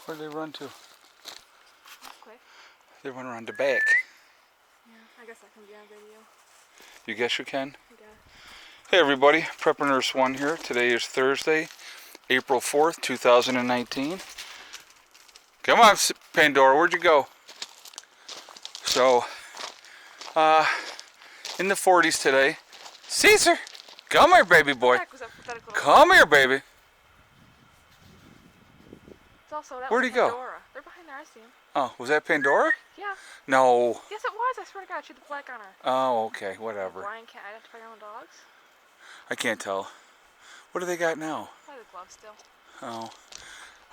Where'd they run to? Quick. They went around the back. Yeah, I guess that can be on video. You guess you can? I guess. Hey everybody, Prepper Nurse 1 here. Today is Thursday, April 4th, 2019. Come on, Pandora, where'd you go? So, in the 40s today. Caesar! Come here, baby boy. Come here, baby. It's also, that Where'd was he go? Pandora. They're behind there, I see him. Oh, was that Pandora? Yeah. No. Yes, it was. I swear to God, she had the black on her. Oh, okay, whatever. Brian can't identify your own dogs? I can't tell. What do they got now? Probably the gloves still. Oh.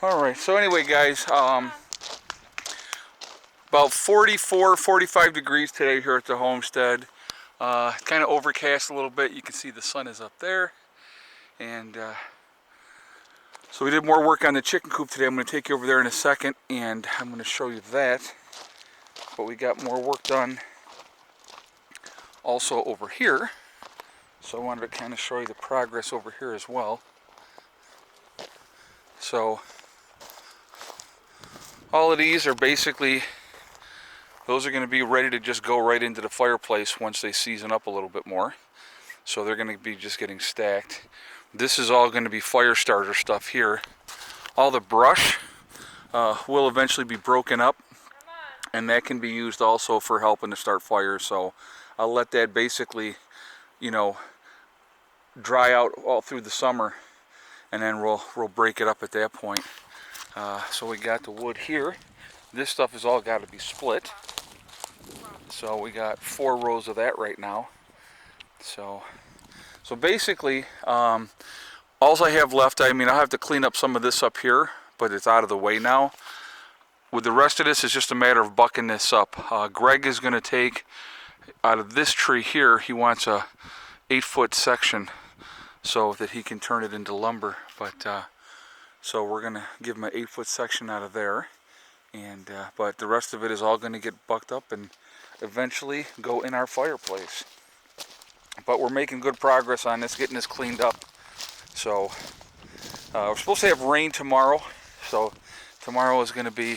Alright, so anyway, guys, about 44, 45 degrees today here at the homestead. Kind of overcast a little bit. You can see the sun is up there. And so we did more work on the chicken coop today. I'm going to take you over there in a second and I'm going to show you that. But we got more work done also over here. So I wanted to kind of show you the progress over here as well. So all of these are basically, those are going to be ready to just go right into the fireplace once they season up a little bit more. So they're going to be just getting stacked. This is all going to be fire starter stuff here. All the brush will eventually be broken up, and that can be used also for helping to start fires. So I'll let that basically, you know, dry out all through the summer, and then we'll break it up at that point. So we got the wood here. This stuff has all got to be split. So we got 4 rows of that right now. So basically, all I have left, I mean, I'll have to clean up some of this up here, but it's out of the way now. With the rest of this, it's just a matter of bucking this up. Greg is going to take, out of this tree here, he wants a 8-foot section so that he can turn it into lumber. But so we're going to give him an 8-foot section out of there. And but the rest of it is all going to get bucked up and eventually go in our fireplace. But we're making good progress on this, getting this cleaned up. So we're supposed to have rain tomorrow. So tomorrow is going to be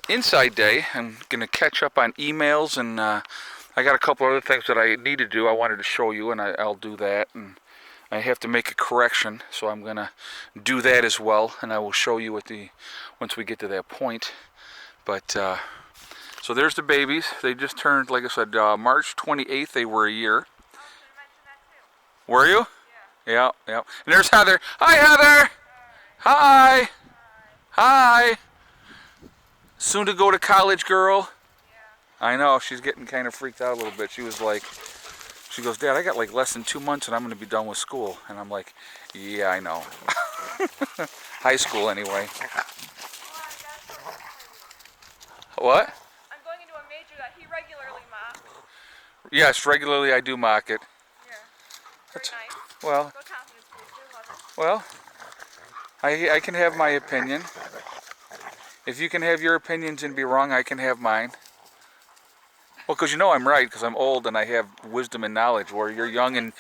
inside day. I'm going to catch up on emails, and I got a couple other things that I need to do. I wanted to show you, and I'll do that. And I have to make a correction, so I'm going to do that as well, and I will show you once we get to that point. But so there's the babies. They just turned, like I said, March 28th. They were a year. Were you? Yeah. Yeah. And there's Heather. Hi, Heather. Hi. Hi. Soon to go to college, girl. Yeah. I know. She's getting kind of freaked out a little bit. She was like, she goes, Dad, I got like less than 2 months and I'm going to be done with school. And I'm like, yeah, I know. High school anyway. What? I'm going into a major that he regularly mocks. Yes, regularly I do mock it. Yeah. Very nice. Well, Go confidence booster. Love it. well, I can have my opinion. If you can have your opinions and be wrong, I can have mine. Well, because you know I'm right, because I'm old and I have wisdom and knowledge. Where you're young and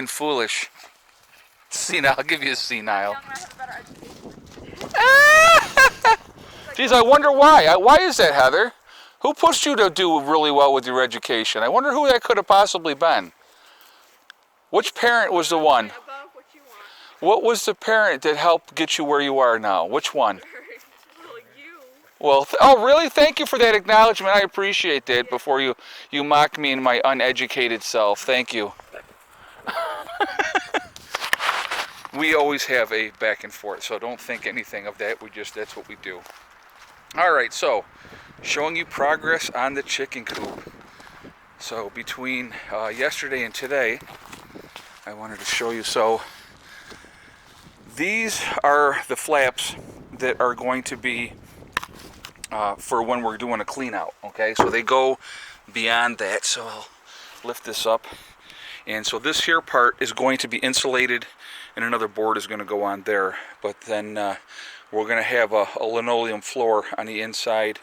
foolish. Senile, I'll give you a senile. Young, I have a better education. Geez, I wonder why. Why is that, Heather? Who pushed you to do really well with your education? I wonder who that could have possibly been. Which parent was the one? Above what you want. What was the parent that helped get you where you are now? Which one? Well, you. Well, oh really? Thank you for that acknowledgement. I appreciate that before you mock me in my uneducated self. Thank you. We always have a back and forth, so don't think anything of that. That's what we do. All right, so showing you progress on the chicken coop. So between yesterday and today, I wanted to show you. So these are the flaps that are going to be for when we're doing a clean out. Okay, so they go beyond that. So I'll lift this up. And so this here part is going to be insulated, and another board is going to go on there. But then we're going to have a linoleum floor on the inside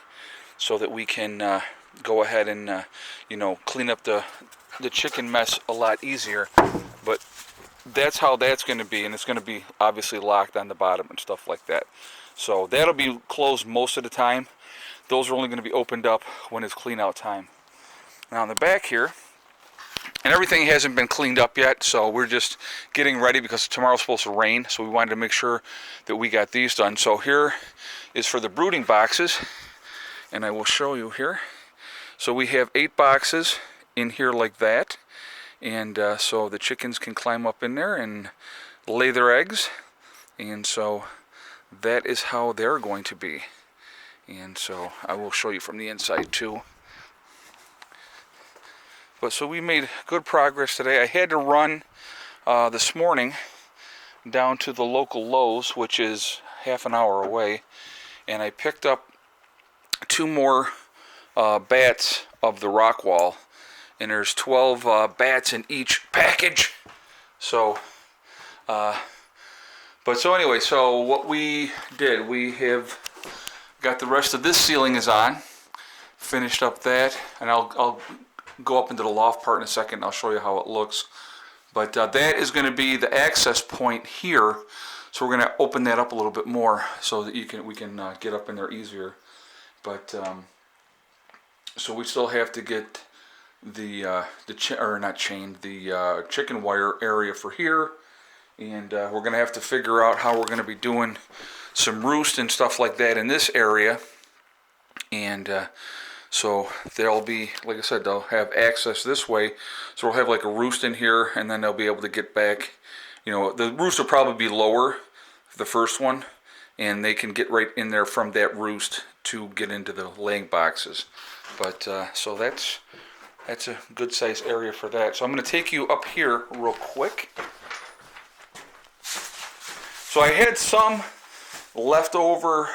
so that we can go ahead and clean up the chicken mess a lot easier. But that's how that's going to be, and it's going to be obviously locked on the bottom and stuff like that. So that'll be closed most of the time. Those are only going to be opened up when it's clean out time. Now in the back here, and everything hasn't been cleaned up yet, so we're just getting ready because tomorrow's supposed to rain, so we wanted to make sure that we got these done. So here is for the brooding boxes, and I will show you here. So we have 8 boxes in here like that, and so the chickens can climb up in there and lay their eggs, and so that is how they're going to be. And so I will show you from the inside too. But so we made good progress today. I had to run this morning down to the local Lowe's, which is half an hour away, and I picked up 2 more bats of the rock wall, and there's 12 bats in each package. So so anyway, so what we did, we have got the rest of this ceiling is on, finished up that, and I'll go up into the loft part in a second. I'll show you how it looks. But that is going to be the access point here, so we're going to open that up a little bit more so that we can get up in there easier. But so we still have to get the chicken wire area for here, and we're going to have to figure out how we're going to be doing some roost and stuff like that in this area. And so they'll be, like I said, they'll have access this way. So we'll have like a roost in here, and then they'll be able to get back. You know, the roost will probably be lower, the first one, and they can get right in there from that roost to get into the laying boxes. But so that's a good size area for that. So I'm going to take you up here real quick. So I had some leftover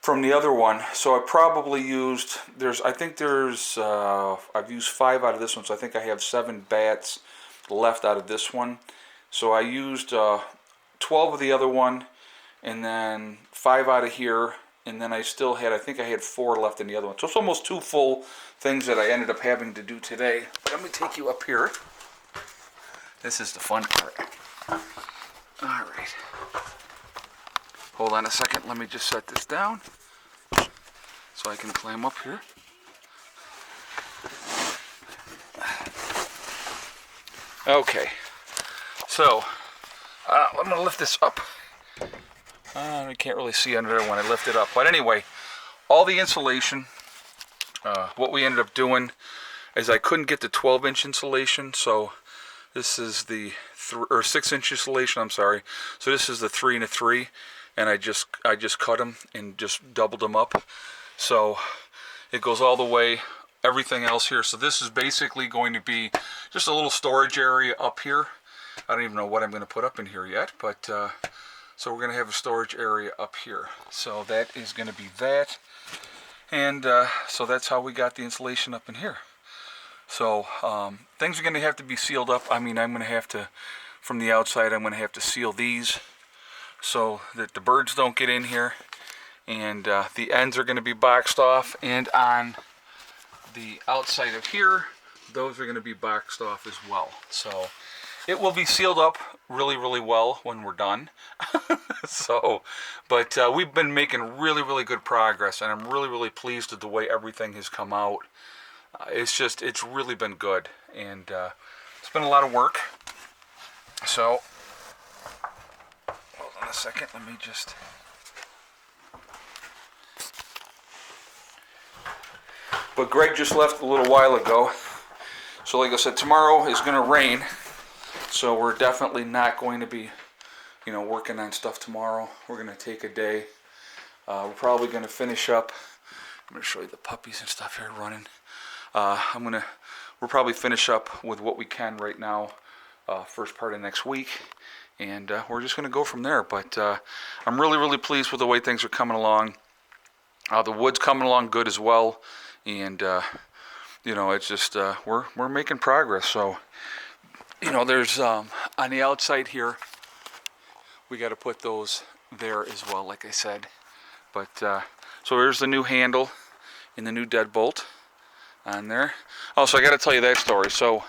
from the other one, so I probably used, I've used 5 out of this one, so I think I have 7 bats left out of this one. So I used 12 of the other one, and then 5 out of here, and then I think I had 4 left in the other one. So it's almost 2 full things that I ended up having to do today. But let me take you up here. This is the fun part. All right. Hold on a second, let me just set this down so I can climb up here. Okay, so I'm going to lift this up. I can't really see under there when I lift it up. But anyway, all the insulation, what we ended up doing is I couldn't get the 12-inch insulation, so this is the 6-inch insulation, I'm sorry. So this is the 3 and a 3. And I just cut them and just doubled them up, so it goes all the way, everything else here. So this is basically going to be just a little storage area up here. I don't even know what I'm going to put up in here yet, but so we're going to have a storage area up here. So that is going to be that, and so that's how we got the insulation up in here. So things are going to have to be sealed up. I mean, I'm going to have to, from the outside, I'm going to have to seal these so that the birds don't get in here, and the ends are going to be boxed off, and on the outside of here, those are going to be boxed off as well. So it will be sealed up really, really well when we're done. So, but we've been making really, really good progress, and I'm really, really pleased with the way everything has come out. It's really been good, and it's been a lot of work. So hold on a second, let me just... But Greg just left a little while ago. So like I said, tomorrow is going to rain. So we're definitely not going to be, working on stuff tomorrow. We're going to take a day. We're probably going to finish up. I'm going to show you the puppies and stuff here running. We'll probably finish up with what we can right now, first part of next week. And we're just going to go from there. But I'm really, really pleased with the way things are coming along. The wood's coming along good as well. And, it's just, we're making progress. So, there's, on the outside here, we got to put those there as well, like I said. But, so there's the new handle and the new deadbolt on there. Also, I got to tell you that story. So,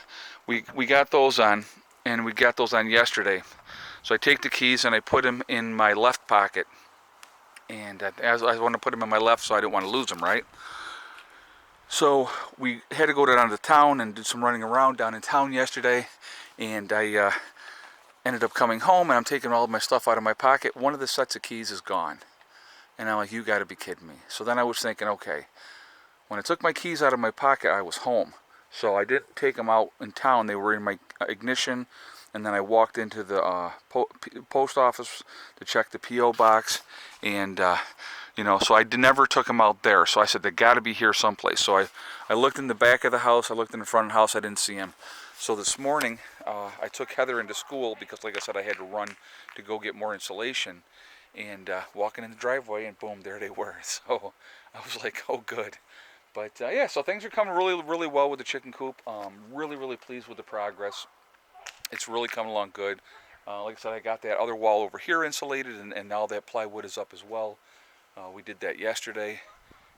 we got those on, and we got those on yesterday. So I take the keys and I put them in my left pocket, and as I want to put them in my left, so I didn't want to lose them, right? So we had to go down to town and did some running around down in town yesterday, and I ended up coming home and I'm taking all of my stuff out of my pocket. One of the sets of keys is gone, and I'm like, you got to be kidding me. So then I was thinking, okay, when I took my keys out of my pocket, I was home. So I didn't take them out in town. They were in my ignition, and then I walked into the post office to check the P.O. box, and so I never took them out there. So I said, they got to be here someplace. So I looked in the back of the house, I looked in the front of the house, I didn't see them. So this morning, I took Heather into school because, like I said, I had to run to go get more insulation, and walking in the driveway, and boom, there they were. So I was like, oh, good. But yeah, so things are coming really, really well with the chicken coop. Really, really pleased with the progress. It's really coming along good. Like I said, I got that other wall over here insulated, and now that plywood is up as well. We did that yesterday,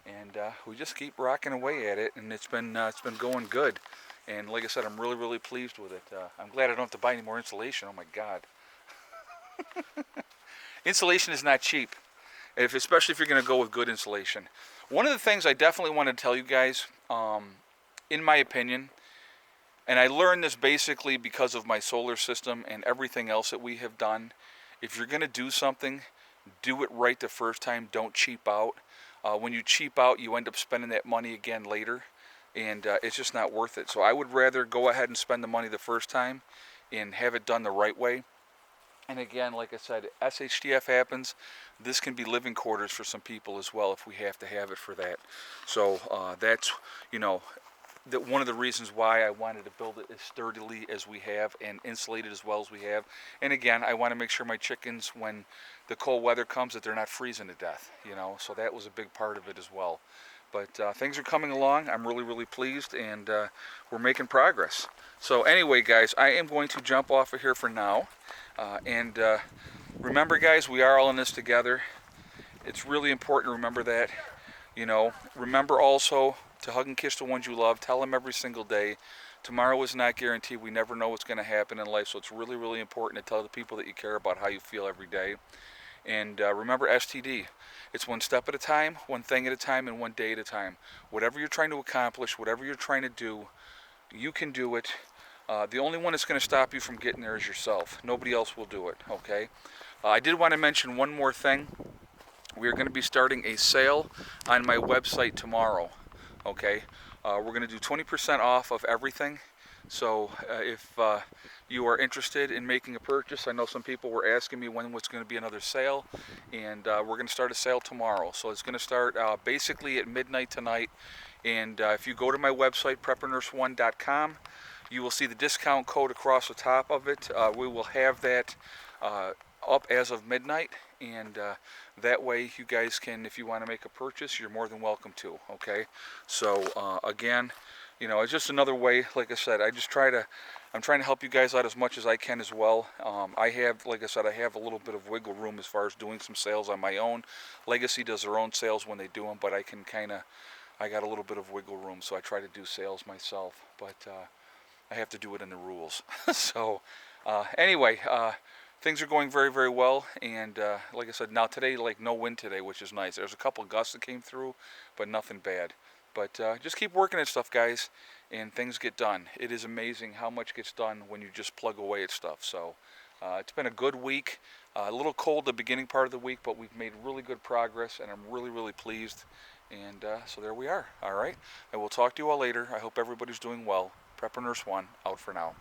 and we just keep rocking away at it, and it's been going good. And like I said, I'm really, really pleased with it. I'm glad I don't have to buy any more insulation. Oh my God. Insulation is not cheap, especially if you're going to go with good insulation. One of the things I definitely want to tell you guys, in my opinion, and I learned this basically because of my solar system and everything else that we have done, if you're going to do something, do it right the first time. Don't cheap out. When you cheap out, you end up spending that money again later, and it's just not worth it. So I would rather go ahead and spend the money the first time and have it done the right way. And again, like I said, SHTF happens. This can be living quarters for some people as well if we have to have it for that. So that's, one of the reasons why I wanted to build it as sturdily as we have and insulate it as well as we have. And again, I want to make sure my chickens, when the cold weather comes, that they're not freezing to death, So that was a big part of it as well. But things are coming along. I'm really, really pleased, and we're making progress. So anyway, guys, I am going to jump off of here for now. And remember, guys, we are all in this together. It's really important to remember that. Remember also to hug and kiss the ones you love. Tell them every single day. Tomorrow is not guaranteed. We never know what's going to happen in life. So it's really, really important to tell the people that you care about how you feel every day. And remember STD. It's one step at a time, one thing at a time, and one day at a time. Whatever you're trying to accomplish, whatever you're trying to do, you can do it. The only one that's going to stop you from getting there is yourself. Nobody else will do it, okay? I did want to mention one more thing. We are going to be starting a sale on my website tomorrow, okay? We're going to do 20% off of everything. So if you are interested in making a purchase, I know some people were asking me when was going to be another sale, and we're going to start a sale tomorrow. So it's going to start basically at midnight tonight. And if you go to my website, preppernurse1.com, you will see the discount code across the top of it. We will have that up as of midnight, and that way you guys can, if you want to make a purchase, you're more than welcome to, okay? So again, it's just another way. Like I said, I'm trying to help you guys out as much as I can as well. Like I said, I have a little bit of wiggle room as far as doing some sales on my own. Legacy does their own sales when they do them, but I got a little bit of wiggle room, so I try to do sales myself, but I have to do it in the rules. So anyway, things are going very, very well, and like I said, now today, no wind today, which is nice. There's a couple gusts that came through, but nothing bad. But just keep working at stuff, guys, and things get done. It is amazing how much gets done when you just plug away at stuff. So it's been a good week. A little cold the beginning part of the week, but we've made really good progress, and I'm really, really pleased. And so there we are. All right. I will talk to you all later. I hope everybody's doing well. Prepper Nurse 1, out for now.